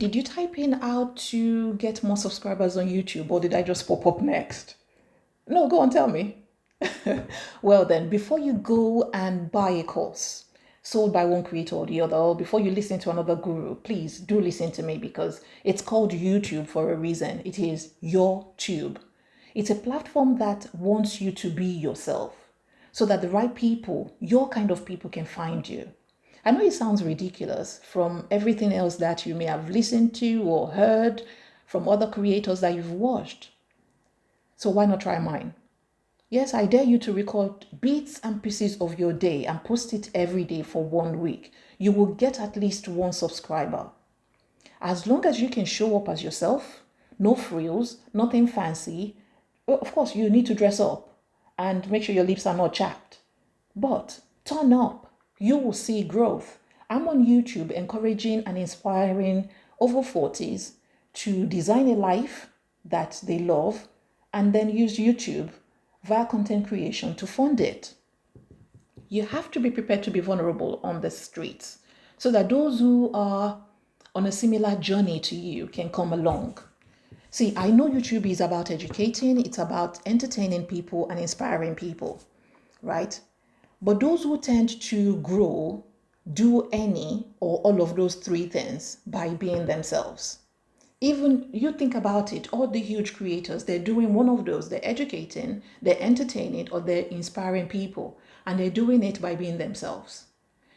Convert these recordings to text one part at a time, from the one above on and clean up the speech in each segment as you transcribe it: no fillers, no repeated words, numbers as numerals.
Did you type in how to get more subscribers on YouTube, or did I just pop up next? No, go on, tell me. Well, then, before you go and buy a course sold by one creator or the other, or before you listen to another guru, please do listen to me because it's called YouTube for a reason. It is your tube. It's a platform that wants you to be yourself so that the right people, your kind of people, can find you. I know it sounds ridiculous from everything else that you may have listened to or heard from other creators that you've watched. So why not try mine? Yes, I dare you to record bits and pieces of your day and post it every day for 1 week. You will get at least one subscriber. As long as you can show up as yourself, no frills, nothing fancy. Of course, you need to dress up and make sure your lips are not chapped. But turn up. You will see growth. I'm on YouTube encouraging and inspiring over 40s to design a life that they love and then use YouTube via content creation to fund it. You have to be prepared to be vulnerable on the streets so that those who are on a similar journey to you can come along. See, I know YouTube is about educating, it's about entertaining people and inspiring people, right? But those who tend to grow do any or all of those three things by being themselves. Even you think about it, all the huge creators, they're doing one of those. They're educating, they're entertaining, or they're inspiring people. And they're doing it by being themselves.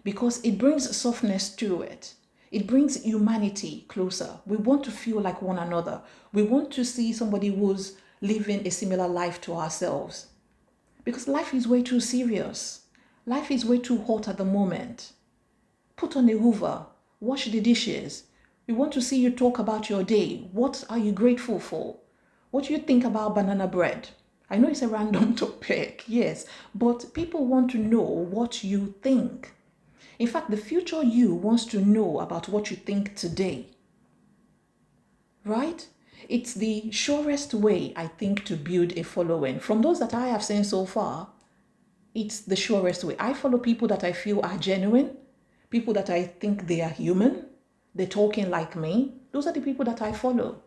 Because it brings softness to it. It brings humanity closer. We want to feel like one another. We want to see somebody who's living a similar life to ourselves. Because life is way too serious. Life is way too hot at the moment. Put on a hoover, wash the dishes. We want to see you talk about your day. What are you grateful for? What do you think about banana bread? I know it's a random topic, yes, but people want to know what you think. In fact, the future you wants to know about what you think today. Right? It's the surest way, I think, to build a following. From those that I have seen so far, it's the surest way. I follow people that I feel are genuine, people that I think they are human, they're talking like me. Those are the people that I follow.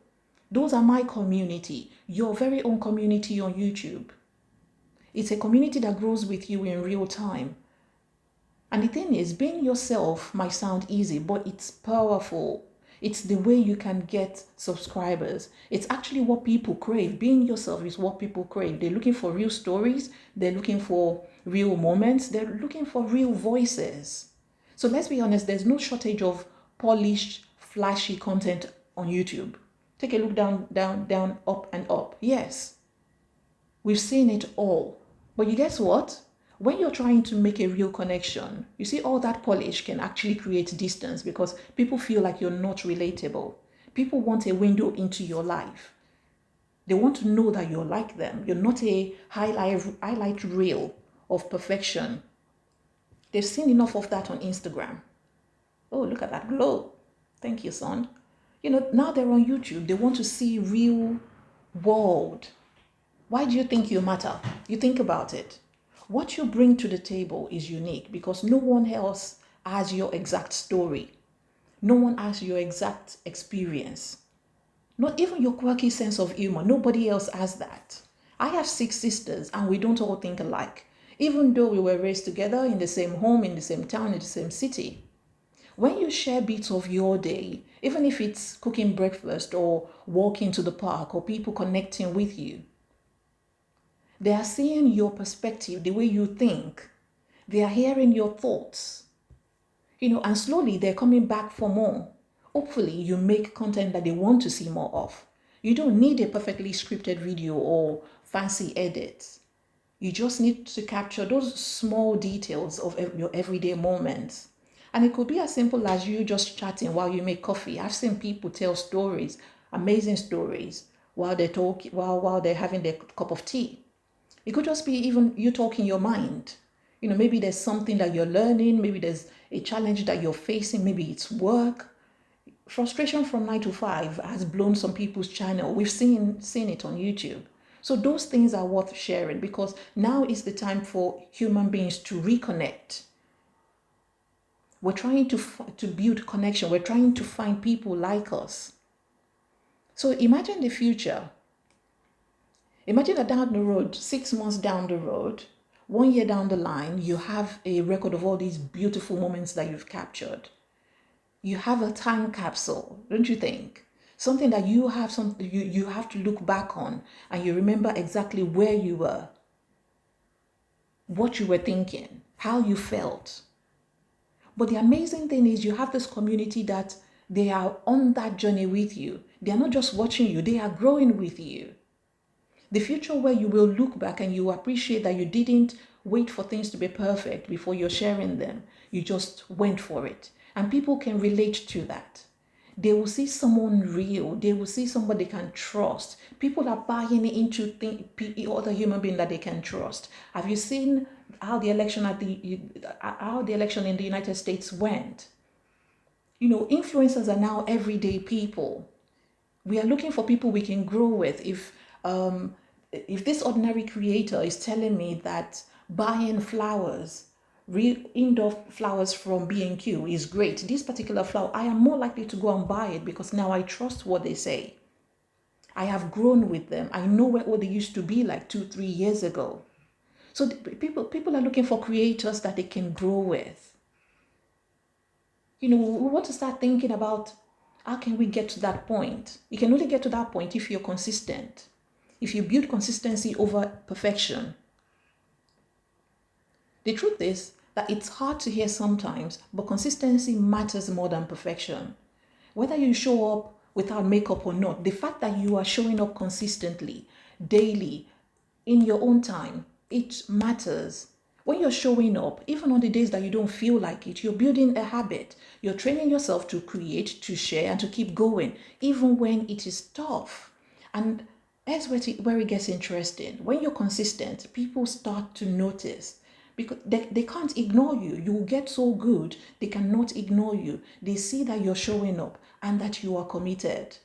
Those are my community, your very own community on YouTube. It's a community that grows with you in real time. And the thing is, being yourself might sound easy, but it's powerful. It's the way you can get subscribers. It's actually what people crave. Being yourself is what people crave. They're looking for real stories. They're looking for real moments. They're looking for real voices. So let's be honest, there's no shortage of polished, flashy content on YouTube. Take a look down, down, down, up and up. Yes, we've seen it all. But you guess what? When you're trying to make a real connection, you see all that polish can actually create distance because people feel like you're not relatable. People want a window into your life. They want to know that you're like them. You're not a highlight reel of perfection. They've seen enough of that on Instagram. Oh, look at that glow. Thank you, son. Now they're on YouTube. They want to see real world. Why do you think you matter? You think about it. What you bring to the table is unique because no one else has your exact story. No one has your exact experience. Not even your quirky sense of humor. Nobody else has that. I have 6 sisters and we don't all think alike, even though we were raised together in the same home, in the same town, in the same city. When you share bits of your day, even if it's cooking breakfast or walking to the park or people connecting with you, they are seeing your perspective, the way you think. They are hearing your thoughts. And slowly they're coming back for more. Hopefully you make content that they want to see more of. You don't need a perfectly scripted video or fancy edits. You just need to capture those small details of your everyday moments. And it could be as simple as you just chatting while you make coffee. I've seen people tell stories, amazing stories, while they're talking, while they're having their cup of tea. It could just be even you talking your mind. Maybe there's something that you're learning. Maybe there's a challenge that you're facing. Maybe it's work. Frustration from 9 to 5 has blown some people's channel. We've seen it on YouTube. So those things are worth sharing because now is the time for human beings to reconnect. We're trying to build connection. We're trying to find people like us. So imagine the future. Imagine that down the road, 6 months down the road, 1 year down the line, you have a record of all these beautiful moments that you've captured. You have a time capsule, don't you think? Something that you have to look back on, and you remember exactly where you were, what you were thinking, how you felt. But the amazing thing is you have this community that they are on that journey with you. They are not just watching you, they are growing with you. The future where you will look back and you appreciate that you didn't wait for things to be perfect before you're sharing them. You just went for it. And people can relate to that. They will see someone real. They will see somebody they can trust. People are buying into other human being that they can trust. Have you seen how the election in the United States went? Influencers are now everyday people. We are looking for people we can grow with. If this ordinary creator is telling me that buying flowers, real indoor flowers from B&Q is great, this particular flower, I am more likely to go and buy it because now I trust what they say. I have grown with them. I know what they used to be like 2-3 years ago. So people are looking for creators that they can grow with. We want to start thinking about how can we get to that point. You can only get to that point if you're consistent. If you build consistency over perfection. The truth is that it's hard to hear sometimes, but consistency matters more than perfection. Whether you show up without makeup or not, the fact that you are showing up consistently, daily, in your own time, it matters. When you're showing up, even on the days that you don't feel like it, you're building a habit. You're training yourself to create, to share, and to keep going, even when it is tough. And that's where it gets interesting. When you're consistent, people start to notice because they can't ignore you. You will get so good, they cannot ignore you. They see that you're showing up and that you are committed.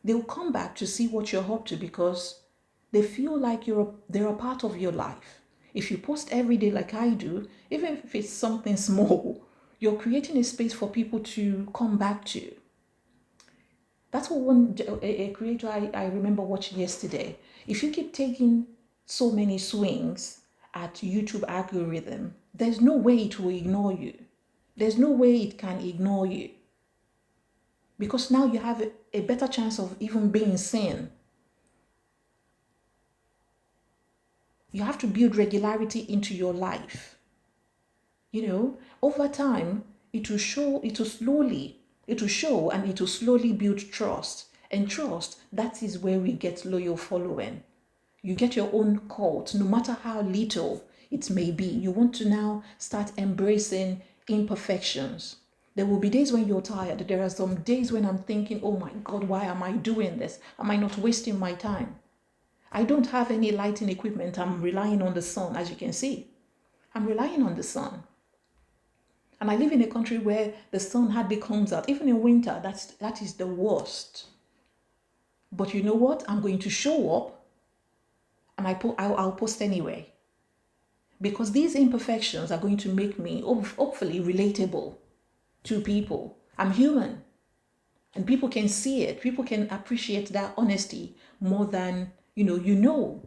They'll come back to see what you're up to because they feel like they're a part of your life. If you post every day like I do, even if it's something small, you're creating a space for people to come back to. That's what a creator I remember watching yesterday. If you keep taking so many swings at YouTube algorithm, there's no way it will ignore you. There's no way it can ignore you. Because now you have a better chance of even being seen. You have to build regularity into your life. Over time, it will show and it will slowly build trust. And trust, that is where we get loyal following. You get your own cult, no matter how little it may be. You want to now start embracing imperfections. There will be days when you're tired. There are some days when I'm thinking, oh my God, why am I doing this? Am I not wasting my time? I don't have any lighting equipment. I'm relying on the sun, as you can see. I'm relying on the sun. And I live in a country where the sun hardly comes out. Even in winter, that is the worst. But you know what? I'm going to show up and I'll post anyway. Because these imperfections are going to make me hopefully relatable to people. I'm human. And people can see it. People can appreciate that honesty more than you know.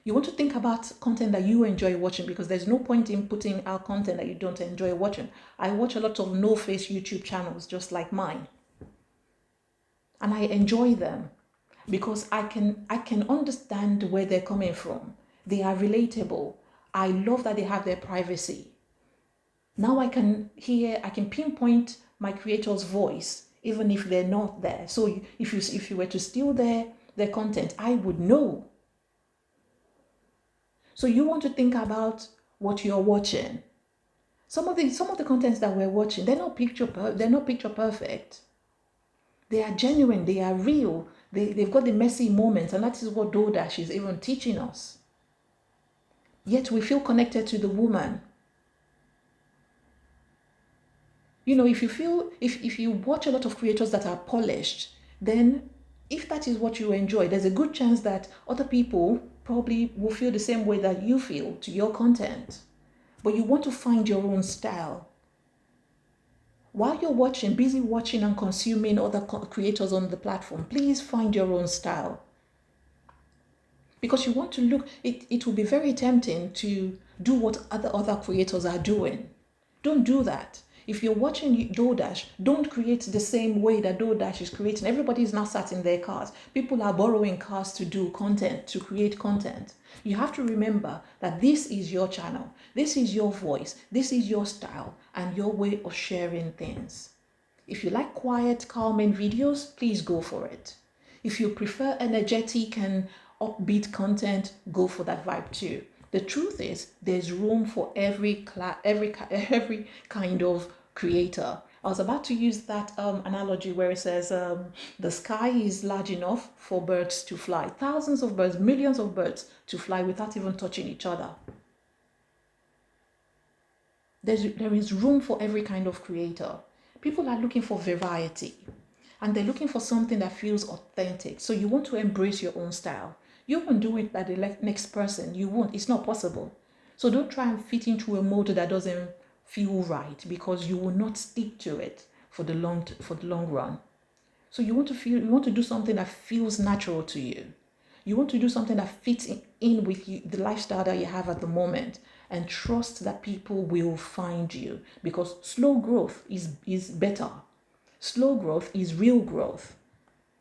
You want to think about content that you enjoy watching because there's no point in putting out content that you don't enjoy watching. I watch a lot of no-face YouTube channels just like mine. And I enjoy them because I can understand where they're coming from. They are relatable. I love that they have their privacy. Now I can pinpoint my creator's voice even if they're not there. So if you were to steal their content, I would know. So you want to think about what you're watching. Some of the contents that we're watching, they're not picture perfect. They are genuine, they are real. They've got the messy moments, and that is what DoorDash is even teaching us. Yet we feel connected to the woman. If you watch a lot of creators that are polished, then if that is what you enjoy, there's a good chance that other people probably will feel the same way that you feel to your content. But you want to find your own style. While you're watching, busy watching and consuming other creators on the platform, please find your own style. Because you want to look, it will be very tempting to do what other creators are doing. Don't do that. If you're watching DoorDash, don't create the same way that DoorDash is creating. Everybody is now sat in their cars. People are borrowing cars to do content, to create content. You have to remember that this is your channel. This is your voice. This is your style and your way of sharing things. If you like quiet, calming videos, please go for it. If you prefer energetic and upbeat content, go for that vibe too. The truth is, there's room for every kind of creator. I was about to use that analogy where it says the sky is large enough for birds to fly. Thousands of birds, millions of birds to fly without even touching each other. There is room for every kind of creator. People are looking for variety and they're looking for something that feels authentic. So you want to embrace your own style. You won't do it like the next person. You won't. It's not possible. So don't try and fit into a mold that doesn't feel right, because you will not stick to it for the long run. So you want to do something that feels natural to you. You want to do something that fits in with the lifestyle that you have at the moment, and trust that people will find you, because slow growth is better. Slow growth is real growth.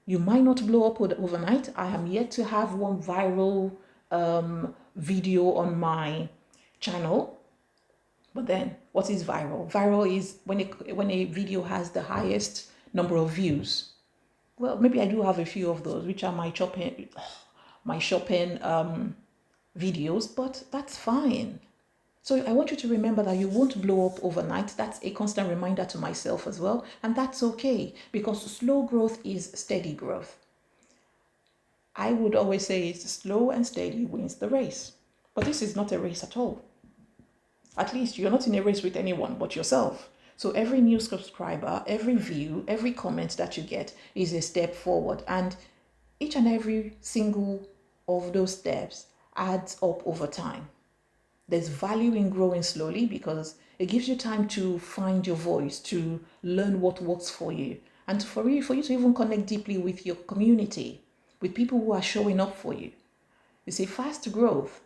You might not blow up overnight. I am yet to have one viral video on my channel. But then, what is viral? Viral is when a video has the highest number of views. Well, maybe I do have a few of those, which are my shopping videos, but that's fine. So I want you to remember that you won't blow up overnight. That's a constant reminder to myself as well. And that's okay, because slow growth is steady growth. I would always say it's slow and steady wins the race. But this is not a race at all. At least you're not in a race with anyone but yourself. So every new subscriber, every view, every comment that you get is a step forward. And each and every single of those steps adds up over time. There's value in growing slowly because it gives you time to find your voice, to learn what works for you, and for you to even connect deeply with your community, with people who are showing up for you. You see, fast growth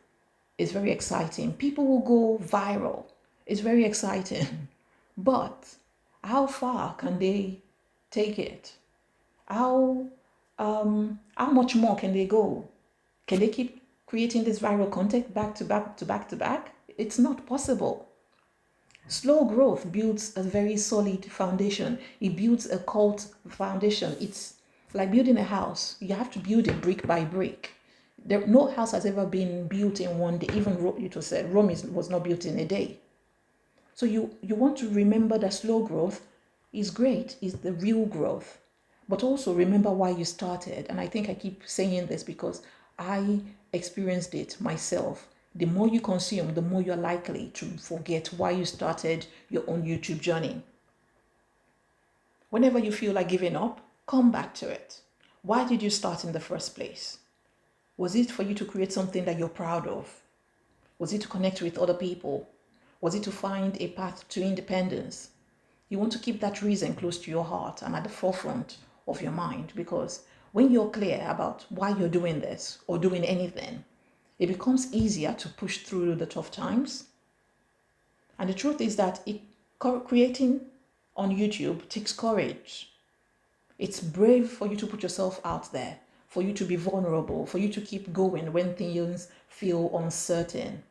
is very exciting. People will go viral. It's very exciting. But how far can they take it? How much more can they go? Can they keep creating this viral content back to back to back to back? It's not possible. Slow growth builds a very solid foundation. It builds a cult foundation. It's like building a house. You have to build it brick by brick. No house has ever been built in one day. Even Rome was not built in a day. So you want to remember that slow growth is great, is the real growth. But also remember why you started. And I think I keep saying this because I experienced it myself. The more you consume, the more you're likely to forget why you started your own YouTube journey. Whenever you feel like giving up, come back to it. Why did you start in the first place? Was it for you to create something that you're proud of? Was it to connect with other people? Was it to find a path to independence? You want to keep that reason close to your heart and at the forefront of your mind, because when you're clear about why you're doing this or doing anything, it becomes easier to push through the tough times. And the truth is that creating on YouTube takes courage. It's brave for you to put yourself out there, for you to be vulnerable, for you to keep going when things feel uncertain.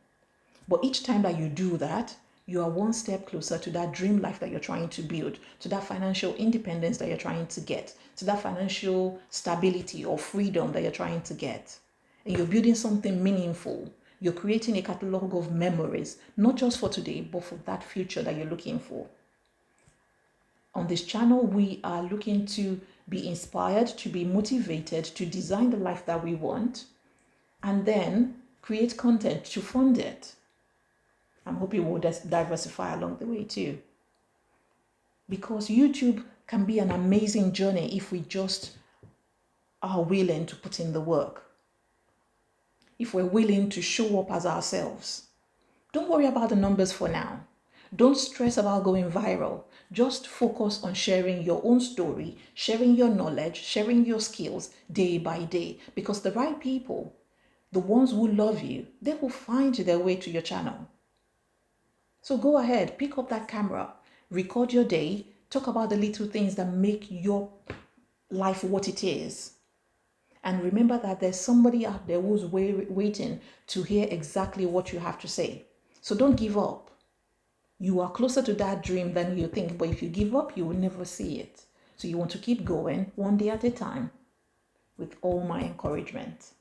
But each time that you do that, you are one step closer to that dream life that you're trying to build, to that financial independence that you're trying to get, to that financial stability or freedom that you're trying to get. And you're building something meaningful. You're creating a catalog of memories, not just for today, but for that future that you're looking for. On this channel, we are looking to be inspired, to be motivated, to design the life that we want, and then create content to fund it. I'm hoping we'll diversify along the way too. Because YouTube can be an amazing journey if we just are willing to put in the work. If we're willing to show up as ourselves. Don't worry about the numbers for now. Don't stress about going viral. Just focus on sharing your own story, sharing your knowledge, sharing your skills day by day, because the right people, the ones who love you, they will find their way to your channel. So go ahead, pick up that camera, record your day, talk about the little things that make your life what it is. And remember that there's somebody out there who's waiting to hear exactly what you have to say. So don't give up. You are closer to that dream than you think, but if you give up, you will never see it. So you want to keep going one day at a time with all my encouragement.